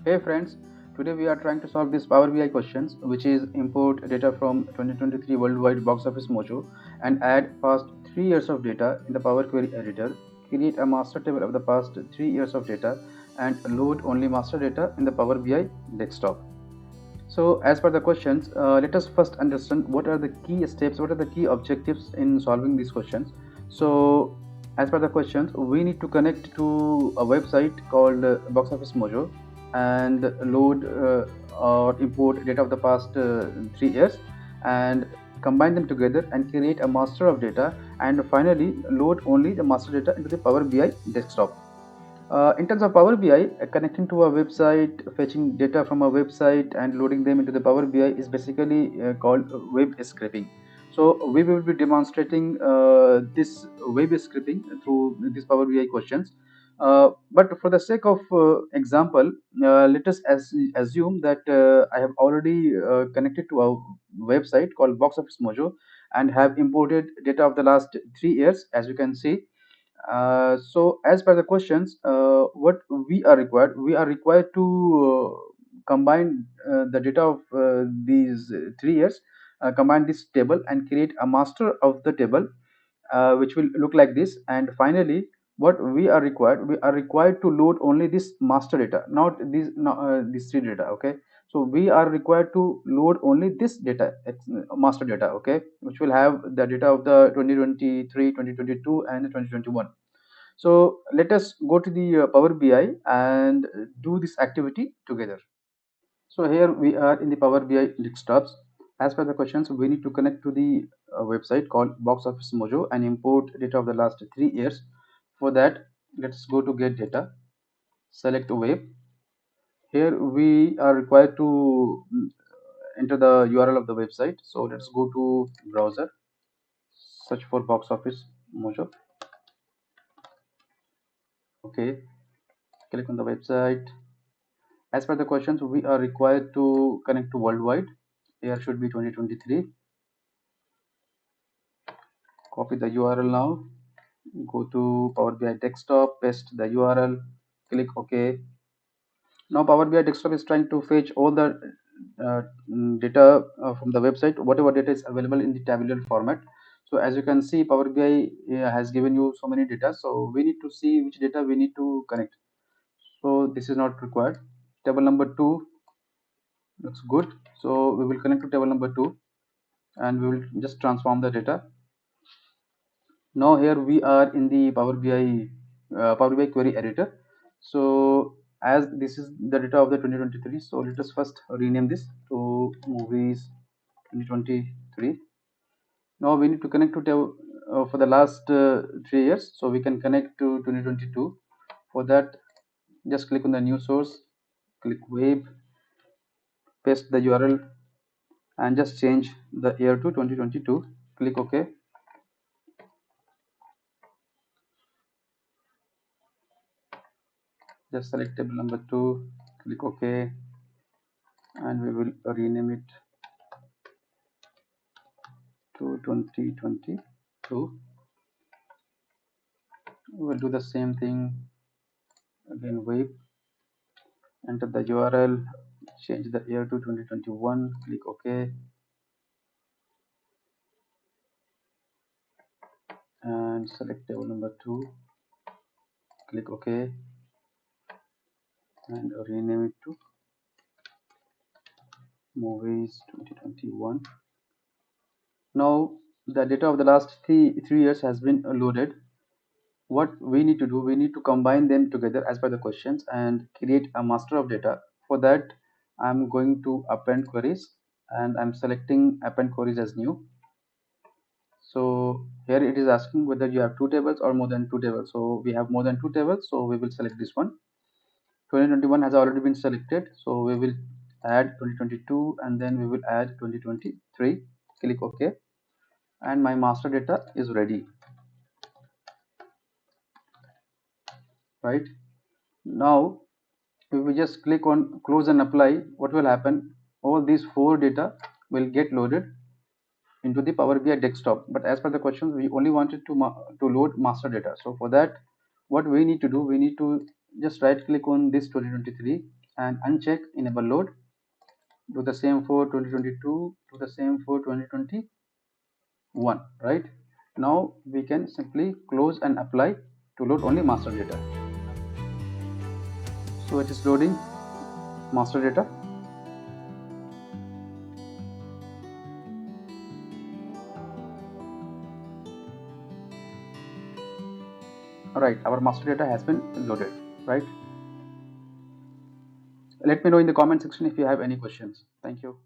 Hey friends, today we are trying to solve this Power BI questions, which is import data from 2023 worldwide box office mojo and add past 3 years of data in the Power Query editor, create a master table of the past 3 years of data and load only master data in the Power BI desktop. So as per the questions, let us first understand what are the key steps, what are the key objectives in solving these questions. So as per the questions, we need to connect to a website called Box Office Mojo and load or import data of the past 3 years and combine them together and create a master of data, and finally load only the master data into the Power BI desktop. In terms of Power BI, connecting to a website, fetching data from a website and loading them into the Power BI is basically called web scraping. So we will be demonstrating this web scraping through these Power BI questions. But for the sake of example, let us assume that I have already connected to a website called Box Office Mojo and have imported data of the last 3 years, as you can see. So as per the questions, what we are required to combine the data of these 3 years, combine this table and create a master of the table, which will look like this. And finally, what we are required to load only this master data, not these, these three data. Okay, so we are required to load only this data, master data, okay, which will have the data of the 2023, 2022 and 2021. So let us go to the Power BI and do this activity together. So here we are in the Power BI desktops. As per the questions, we need to connect to the website called Box Office Mojo and import data of the last 3 years. For that, let's go to Get Data, select Web. Here we are required to enter the URL of the website. So let's go to browser, search for Box Office Mojo. Okay, click on the website. As per the questions, we are required to connect to worldwide. Here should be 2023. Copy the URL now. Go to Power BI desktop, paste the URL, click OK. Now Power BI desktop is trying to fetch all the data from the website, whatever data is available in the tabular format. So as you can see, Power BI has given you so many data. So we need to see which data we need to connect. So this is not required. Table number 2 looks good. So we will connect to table number 2 and we will just transform the data. Now here we are in the Power BI query editor. So as this is the data of the 2023, so let us first rename this to movies 2023. Now we need to connect to for the last 3 years, so we can connect to 2022. For that, just click on the new source, click web, paste the URL and just change the year to 2022. Click OK. Just select table number 2, click OK, and we will rename it to 2022. We'll do the same thing again, web, enter the URL, change the year to 2021, click OK, and select table number 2, click OK, and rename it to movies 2021. Now the data of the last three years has been loaded. What we need to do, we need to combine them together as per the questions and create a master of data. For that, I'm going to append queries and I'm selecting append queries as new. So here it is asking whether you have two tables or more than two tables. So we have more than two tables, so we will select this one. 2021 has already been selected, so we will add 2022 and then we will add 2023. Click OK, and my master data is ready. Right now, if we just click on close and apply, what will happen? All these four data will get loaded into the Power BI desktop. But as per the questions, we only wanted to load master data. So for that, what we need to do, we need to just right click on this 2023 and uncheck enable load. Do the same for 2022, do the same for 2021, right? Now we can simply close and apply to load only master data. So it is loading master data. Alright, our master data has been loaded, right? Let me know in the comment section if you have any questions. Thank you.